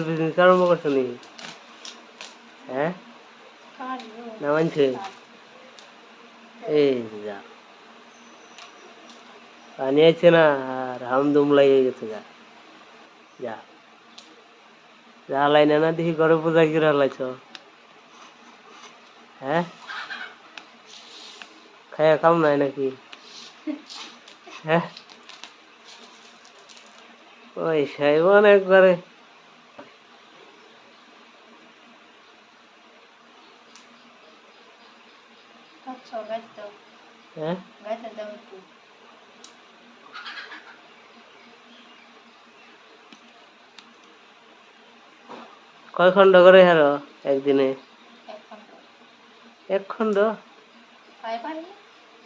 Business আরম্ভ করছো নি? হ্যাঁ, না মানছে? এই যা পানি আইছে না, আর হামদুম লাগে গেছে গা। যা যা লাইনে না দেখি ঘরে পূজা করে হালাইছ। হ্যাঁ, খায়া কাম নাই নাকি? হ্যাঁ, ওই সাইবন একবারে। হ্যাঁ, কয় খন্ড করে হারো একদিনে? এক খন্ড?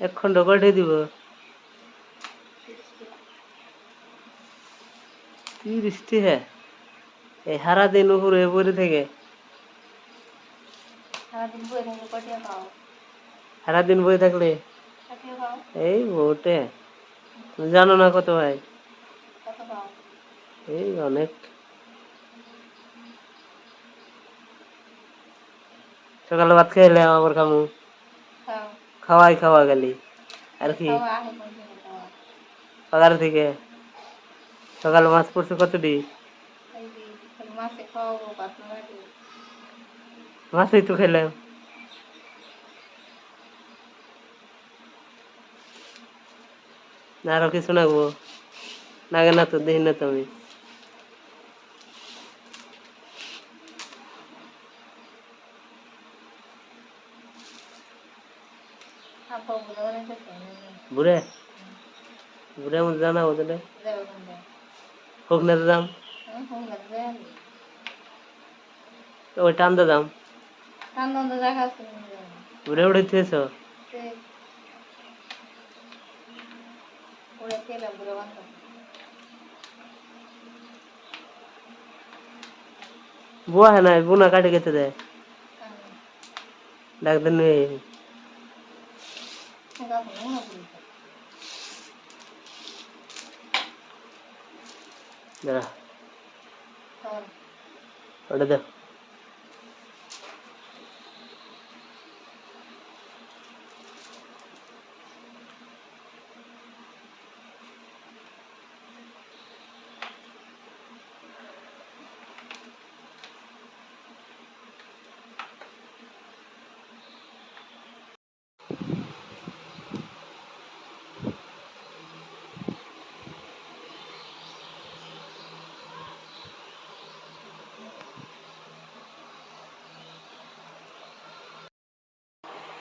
এক খন্ড কয়টাই দিব? 30 টাকা? এই সারা দিন উপরে পড়ে থেকে? সারাদিন বই থাকলে এই ভোটে জানো না কত ভাই? এই অনেক। সকালে ভাত খাইলাম, আবার খামু। খাওয়াই খাওয়া গেলি আর কি? পাগার থেকে সকালে মাছ পড়ছে কতটি? মাছই তো খেলাম। আরো কিছু নাগবো? নাগে না তো, দেখি না তো আমি। বুড়ে বুড়ে মধ্যে জানাবো তাহলে হোক না দাম, ওই টান্দা দাম বুড়ে উঠেছ। বুয়া হ্যাঁ নাই বুনা কাটে গেছে দেয় ডাক্তার নিয়ে দাঁড়া ওটা দেখ।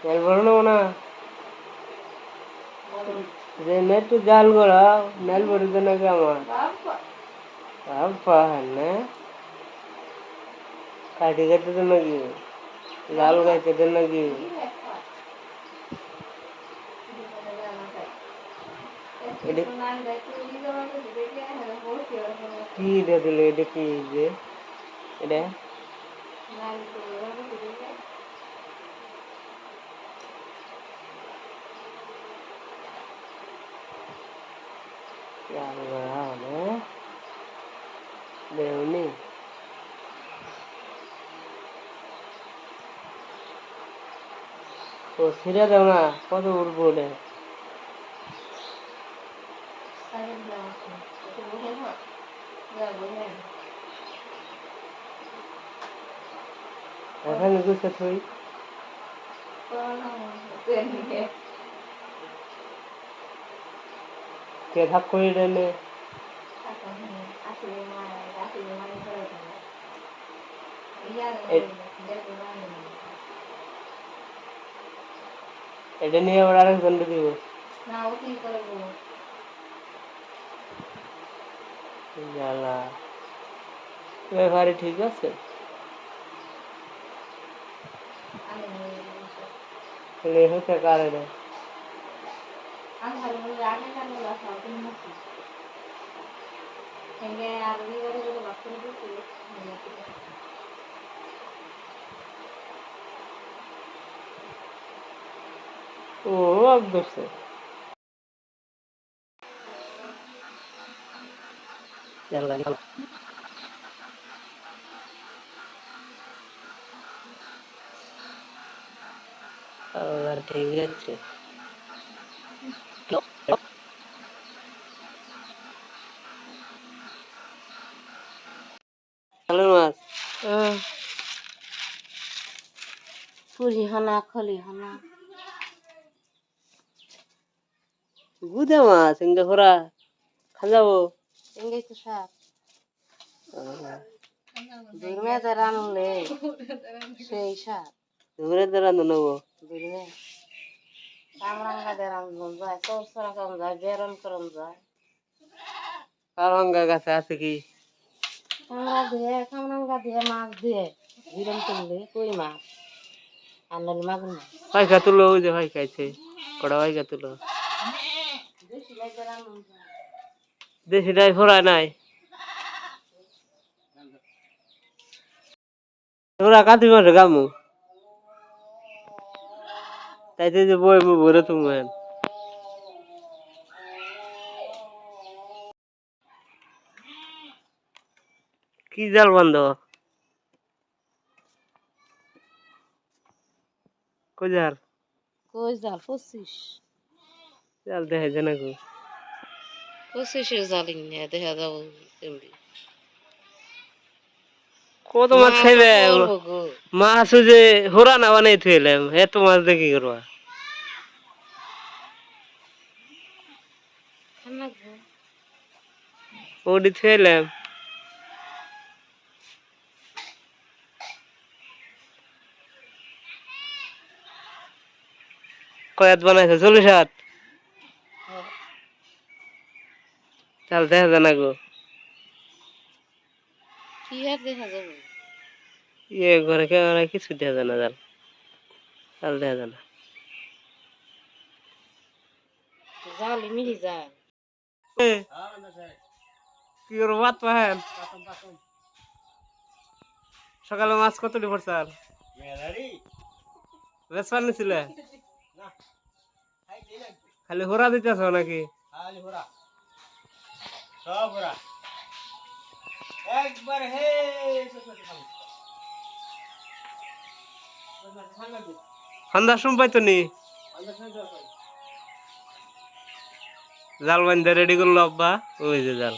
তেল ভরো না যে নেট জাল করা নেল ভরে দেন আগে আমার না কাটি কাটতে দেন নাকি জাল গাইতে দেন নাকি? কি দিল এটা? কি যে এটা দেওনি ও ছিঁড়ে দাও না, কত উঠবো ওটা? এখানে গুছে থই কে থাক করে দেনে এটা নিয়ে আবার আরেকজন দিব জ্বালা। ব্যাপারে ঠিক আছে, হচ্ছে কারণে ও অবশ্যই আল্লাহ ঠিক আছে। ভালো মাছ। পুরি হানা খলি হানা গুদে মাছ ইন্দে খরা খাজাবো। এঙ্গেই তো শাক দুর্মেতে রানলে সেই শাক ধরে রান্ধু নেবো। দুর্মে কামরাঙ্গা দিয়ে রান্ধন যায় চৌসরা কম যায় বেরন করম যায় আর হঙ্গা গাছে আছে কি? কামরাঙ্গা দিয়ে মাছ দিয়ে বিরন করলে কই মাছ আর নাহলে মাগুর মাছ পাইকা তুলো ওই যে ভাই খাইছে কড়া পাইকা তুলো বেশি লাগে রান্ধন যায় দেশিটাই ফোড়া নাই তোরা কাতি মাসে গামু তাইতে যে বই ভরে তুমি কি জাল বন্ধ কোজার কই জাল 25 জাল দেখে জানা গো 25 জালিং নিয়ে দেখা যাবো এমনি কত মাছ খাইবে মাছ যে হোরা না বানাই থইলাম এত মাছ দেখি করবা ওডি থইলাম কয়াত বানাইছে 40 চাল দেখা জানা গো কি আর দেখা যাবে ইয়ে ঘরে কেউ কিছু দেখা জানা জাল চাল দেখা জানা জালি মিহি যায় কি করবো ভাত পাহেন সকালে মাছ কতটি পড়ছাল বেসপার নিছিলে খালি হোরা দিতেছ নাকি একবার হে ঠান্ডা শুন পাইতো নি জাল বান্ধে রেডি করলো আব্বা ওই যে জাল